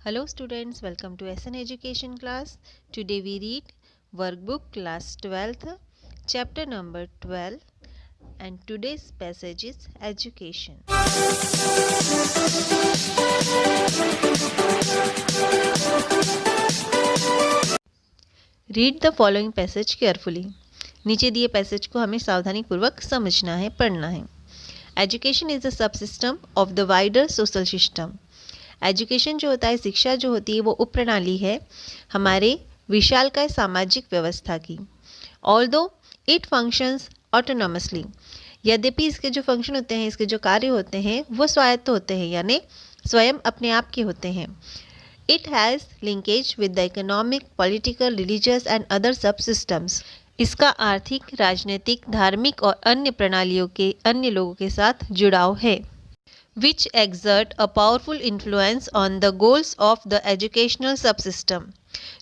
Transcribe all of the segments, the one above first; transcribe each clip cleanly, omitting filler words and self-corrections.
Hello students, welcome to SN Education class. Today we read workbook class 12th, chapter number 12, and today's passage is education. Read the following passage carefully. नीचे दिए passage को हमें सावधानी पूर्वक समझना है, पढ़ना है. Education is a subsystem of the wider social system. Education जो होता है, शिक्षा जो होती है, वो उपप्रणाली है हमारे विशालकाय सामाजिक व्यवस्था की. ऑल्दो इट फंक्शंस ऑटोनॉमसली, यद्यपि इसके जो फंक्शन होते हैं, इसके जो कार्य होते हैं, वो स्वायत्त होते हैं, यानी स्वयं अपने आप के होते हैं. It has linkage with the economic, political, religious and other सब सिस्टम्स. इसका आर्थिक, राजनीतिक, धार्मिक और अन्य प्रणालियों के अन्य लोगों के साथ जुड़ाव है. which exert a powerful influence on the goals of the educational subsystem,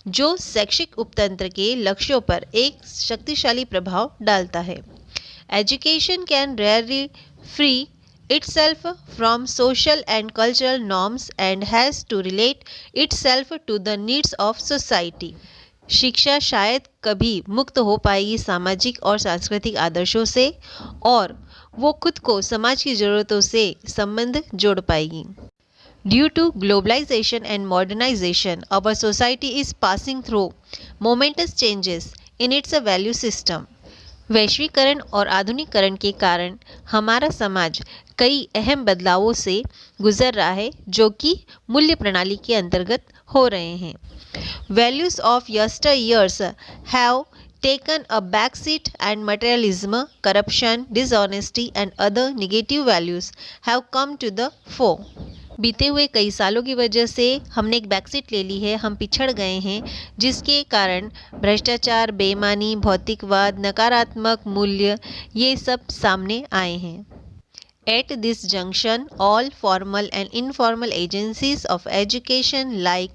जो शैक्षिक उपतंत्र के लक्ष्यों पर एक शक्तिशाली प्रभाव डालता है. Education can rarely free itself from social and cultural norms and has to relate itself to the needs of society. शिक्षा शायद कभी मुक्त हो पाएगी सामाजिक और सांस्कृतिक आदर्शों से, और वो खुद को समाज की ज़रूरतों से संबंध जोड़ पाएगी. Due to globalisation and modernisation, our society is passing through momentous changes in its value system. वैश्वीकरण और आधुनिकरण के कारण हमारा समाज कई अहम बदलावों से गुजर रहा है, जो कि मूल्य प्रणाली के अंतर्गत हो रहे हैं. Values of यस्टर years have taken a backseat and materialism, corruption, dishonesty and other negative values have come to the fore. बीते हुए कई सालों की वजह से हमने एक बैकसीट ले ली है, हम पिछड़ गए हैं, जिसके कारण भ्रष्टाचार, बेईमानी, भौतिकवाद, नकारात्मक मूल्य, ये सब सामने आए हैं. At this junction, all formal and informal agencies of education like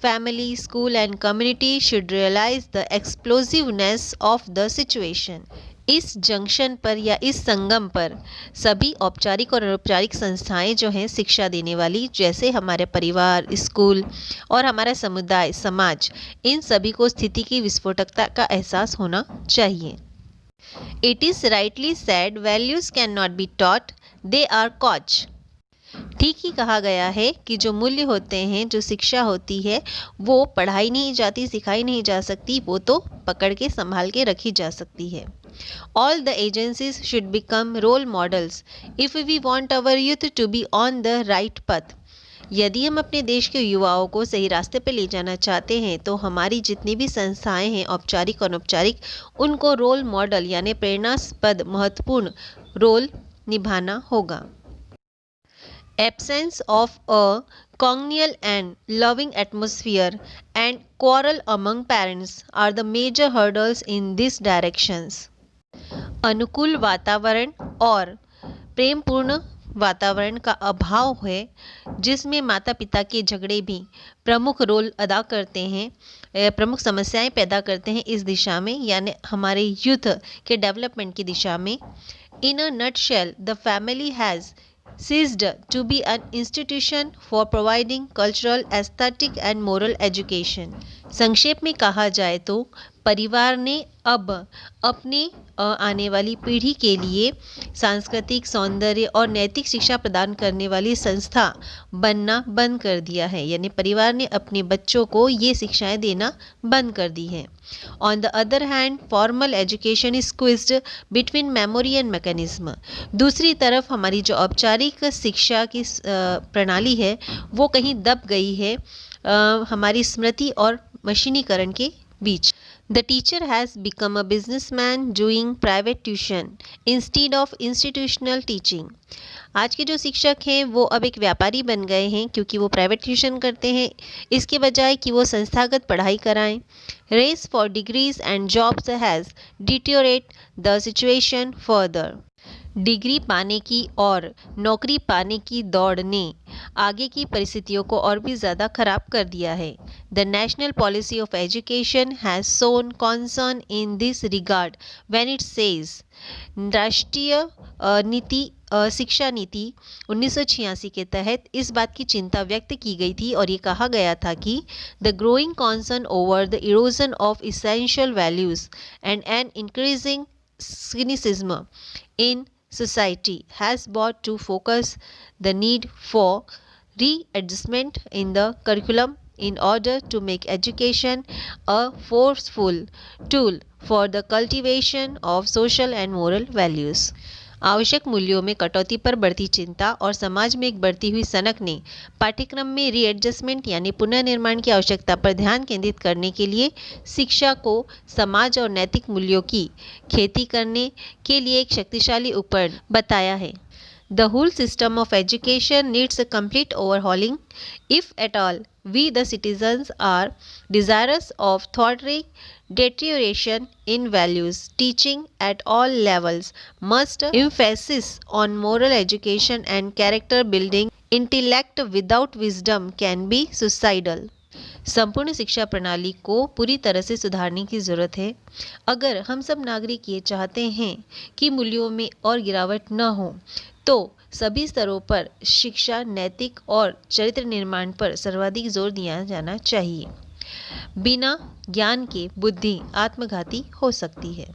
family, school and community should realize the explosiveness of the situation. इस जंक्शन पर या इस संगम पर सभी औपचारिक और अनौपचारिक संस्थाएं जो हैं शिक्षा देने वाली, जैसे हमारे परिवार, स्कूल और हमारा समुदाय, समाज, इन सभी को स्थिति की विस्फोटकता का एहसास होना चाहिए. It is rightly said, values cannot be taught, they are caught. ठीक ही कहा गया है कि जो मूल्य होते हैं, जो शिक्षा होती है, वो पढ़ाई नहीं जाती, सिखाई नहीं जा सकती, वो तो पकड़ के संभाल के रखी जा सकती है. All the agencies should become role models if we want our youth to be on the right path. यदि हम अपने देश के युवाओं को सही रास्ते पर ले जाना चाहते हैं, तो हमारी जितनी भी संस्थाएं हैं, औपचारिक और अनौपचारिक, उनको रोल मॉडल यानी प्रेरणास्पद महत्वपूर्ण रोल निभाना होगा. Absence of a congenial and loving atmosphere and quarrel among parents are the major hurdles in these directions. अनुकूल वातावरण और प्रेमपूर्ण वातावरण का अभाव है, जिसमें माता पिता के झगड़े भी प्रमुख रोल अदा करते हैं, प्रमुख समस्याएं पैदा करते हैं इस दिशा में, यानी हमारे यूथ के डेवलपमेंट की दिशा में. In a nutshell, the family has ceased to be an institution for providing cultural, aesthetic and moral education. संक्षेप में कहा जाए तो परिवार ने अब अपने आने वाली पीढ़ी के लिए सांस्कृतिक, सौंदर्य और नैतिक शिक्षा प्रदान करने वाली संस्था बनना बंद कर दिया है, यानी परिवार ने अपने बच्चों को ये शिक्षाएं देना बंद कर दी है. On the other hand, formal education is squeezed between memory and mechanism. दूसरी तरफ हमारी जो औपचारिक शिक्षा की प्रणाली है, वो कहीं दब गई है हमारी स्मृति और मशीनीकरण के बीच. The teacher has become a businessman doing private tuition instead of institutional teaching. आज के जो शिक्षक हैं, वो अब एक व्यापारी बन गए हैं, क्योंकि वो प्राइवेट ट्यूशन करते हैं, इसके बजाय कि वो संस्थागत पढ़ाई कराएं. Race for degrees and jobs has deteriorated the situation further. Degree पाने की और नौकरी पाने की दौड़ ने आगे की परिस्थितियों को और भी ज़्यादा खराब कर दिया है. The national policy of education has shown concern in this regard when it says, राष्ट्रीय नीति शिक्षा नीति 1986 के तहत इस बात की चिंता व्यक्त की गई थी और ये कहा गया था कि the growing concern over the erosion of essential values and an increasing cynicism in society has brought to focus the need for readjustment in the curriculum in order to make education a forceful tool for the cultivation of social and moral values. आवश्यक मूल्यों में कटौती पर बढ़ती चिंता और समाज में एक बढ़ती हुई सनक ने पाठ्यक्रम में रीएडजस्टमेंट यानी पुनर्निर्माण की आवश्यकता पर ध्यान केंद्रित करने के लिए शिक्षा को समाज और नैतिक मूल्यों की खेती करने के लिए एक शक्तिशाली उपकरण बताया है. The whole system of education needs a complete overhauling. If at all we the citizens are desirous of thwarting deterioration in values, teaching at all levels must emphasis on moral education and character building. Intellect without wisdom can be suicidal. संपूर्ण शिक्षा प्रणाली को पूरी तरह से सुधारने की ज़रूरत है. अगर हम सब नागरिक ये चाहते हैं कि मूल्यों में और गिरावट न हो तो सभी स्तरों पर शिक्षा, नैतिक और चरित्र निर्माण पर सर्वाधिक जोर दिया जाना चाहिए. बिना ज्ञान के बुद्धि आत्मघाती हो सकती है.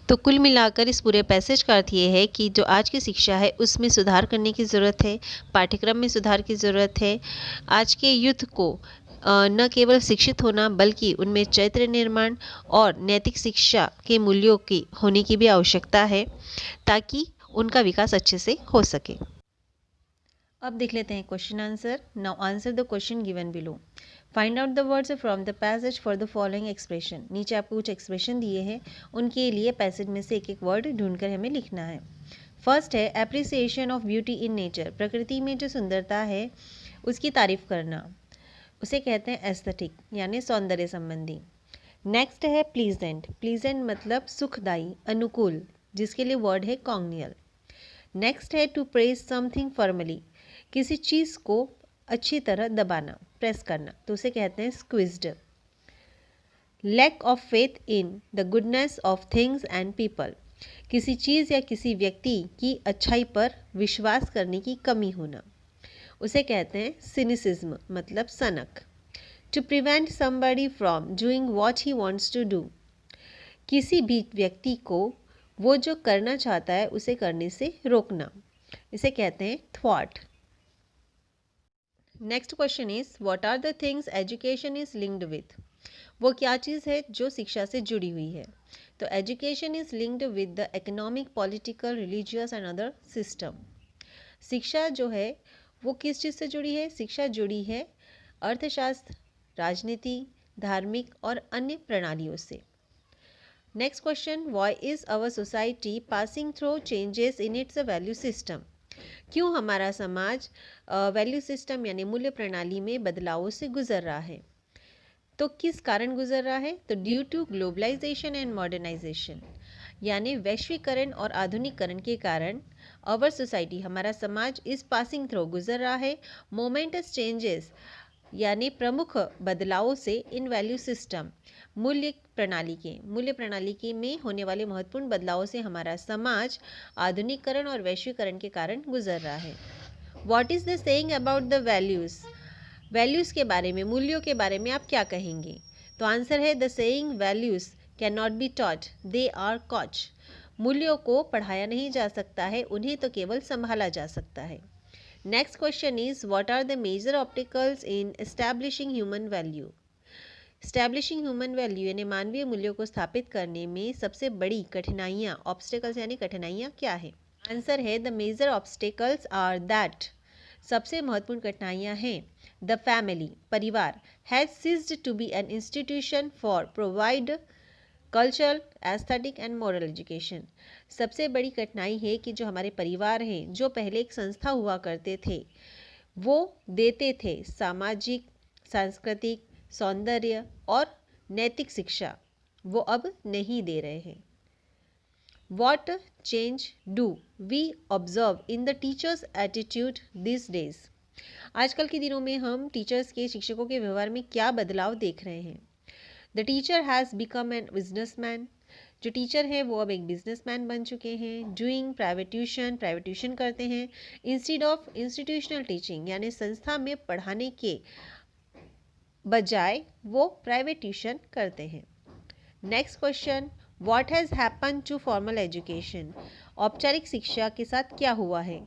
तो कुल मिलाकर इस पूरे पैसेज का अर्थ ये है कि जो आज की शिक्षा है उसमें सुधार करने की ज़रूरत है, पाठ्यक्रम में सुधार की ज़रूरत है. आज के युथ को न केवल शिक्षित होना बल्कि उनमें चरित्र निर्माण और नैतिक शिक्षा के मूल्यों की होने की भी आवश्यकता है ताकि उनका विकास अच्छे से हो सके. अब देख लेते हैं question answer. Now answer the question given below. Find out the words from the passage for the following expression. नीचे आपको कुछ एक्सप्रेशन दिए हैं, उनके लिए पैसेज में से एक एक वर्ड ढूंढकर हमें लिखना है. फर्स्ट है appreciation of beauty in nature. प्रकृति में जो सुंदरता है उसकी तारीफ करना, उसे कहते हैं एस्थेटिक यानी सौंदर्य संबंधी. नेक्स्ट है प्लीजेंट. प्लीजेंट मतलब सुखदाई, अनुकूल, जिसके लिए वर्ड है कॉन्ग्नियल. नेक्स्ट है टू प्रेज समथिंग फॉर्मली. किसी चीज़ को अच्छी तरह दबाना, प्रेस करना, तो उसे कहते हैं squeezed. Lack of faith in the goodness of things and people. किसी चीज़ या किसी व्यक्ति की अच्छाई पर विश्वास करने की कमी होना, उसे कहते हैं सिनिसिज्म मतलब सनक. To prevent somebody from doing what he wants to do. किसी भी व्यक्ति को वो जो करना चाहता है उसे करने से रोकना, इसे कहते हैं थ्वाट. Next question is what are the things education is linked with. वो क्या चीज़ है जो शिक्षा से जुड़ी हुई है. तो education is linked with the economic, political, religious and other system. शिक्षा जो है वो किस चीज़ से जुड़ी है. शिक्षा जुड़ी है अर्थशास्त्र, राजनीति, धार्मिक और अन्य प्रणालियों से. Next question why is our society passing through changes in its value system. क्यों हमारा समाज वैल्यू सिस्टम यानी मूल्य प्रणाली में बदलावों से गुजर रहा है. तो किस कारण गुजर रहा है. तो due to globalisation and modernisation यानी वैश्वीकरण और आधुनिकरण के कारण आवर सोसाइटी हमारा समाज इस पासिंग थ्रू गुजर रहा है मोमेंटस चेंजेस यानी प्रमुख बदलावों से इन वैल्यू सिस्टम मूल्य प्रणाली के में होने वाले महत्वपूर्ण बदलावों से हमारा समाज आधुनिकरण और वैश्वीकरण के कारण गुजर रहा है. What is the saying about the values. Values के बारे में, मूल्यों के बारे में आप क्या कहेंगे. तो आंसर है the saying values can not be taught, they are caught. मूल्यों को पढ़ाया नहीं जा सकता है, उन्हें तो केवल संभाला जा सकता है. Next question is what are the major obstacles in establishing human value. Establishing human value यानी मानवीय मूल्यों को स्थापित करने में सबसे बड़ी कठिनाइयाँ, ऑब्स्टिकल्स यानी कठिनाइयाँ क्या है. आंसर है the major obstacles are that. सबसे महत्वपूर्ण कठिनाइयाँ हैं द फैमिली, परिवार, has ceased to be an institution for provide cultural, aesthetic and moral education. सबसे बड़ी कठिनाई है कि जो हमारे परिवार हैं, जो पहले एक संस्था हुआ करते थे, वो देते थे सामाजिक, सांस्कृतिक, सौंदर्य और नैतिक शिक्षा, वो अब नहीं दे रहे हैं. What change do we observe in the teachers' attitude these days? आजकल के दिनों में हम टीचर्स के, शिक्षकों के व्यवहार में क्या बदलाव देख रहे हैं. The teacher has become an businessman. जो टीचर है वो अब एक बिजनेसमैन बन चुके हैं। डूइंग प्राइवेट ट्यूशन करते हैं। इंस्टीड ऑफ इंस्टीट्यूशनल टीचिंग यानी संस्था में पढ़ाने के बजाय वो प्राइवेट ट्यूशन करते हैं। Next question, what has happen to formal education? औपचारिक शिक्षा के साथ क्या हुआ है?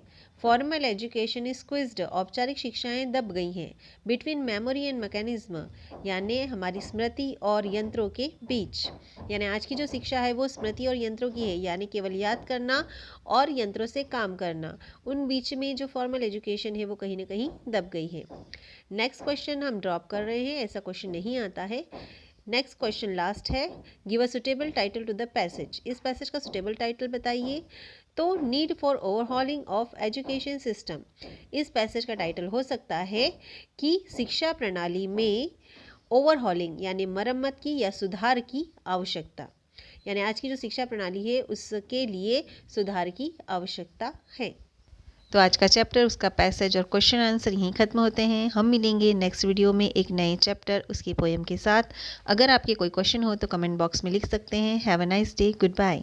फॉर्मल एजुकेशन इज क्विज्ड, औपचारिक शिक्षाएं दब गई हैं। बिटवीन मेमोरी एंड मैकेनिज्म, यानी हमारी स्मृति और यंत्रों के बीच, यानी आज की जो शिक्षा है वो स्मृति और यंत्रों की है, यानी केवल याद करना और यंत्रों से काम करना। उन बीच में जो फॉर्मल एजुकेशन है वो कहीं ना कहीं दब गई है। नेक्स्ट क्वेश्चन हम ड्रॉप कर रहे हैं, ऐसा क्वेश्चन नहीं आता है। नेक्स्ट क्वेश्चन लास्ट है, give a suitable title to the passage. इस पैसेज का सुटेबल टाइटल बताइए। तो need for overhauling of education system, इस पैसेज का टाइटल हो सकता है कि शिक्षा प्रणाली में ओवरहॉलिंग यानी मरम्मत की या सुधार की आवश्यकता, यानी आज की जो शिक्षा प्रणाली है उसके लिए सुधार की आवश्यकता है। तो आज का चैप्टर, उसका पैसेज और क्वेश्चन आंसर यहीं खत्म होते हैं। हम मिलेंगे नेक्स्ट वीडियो में एक नए चैप्टर उसकी पोएम के साथ। अगर आपके कोई क्वेश्चन हो तो कमेंट बॉक्स में लिख सकते हैं। Have a nice day, good bye.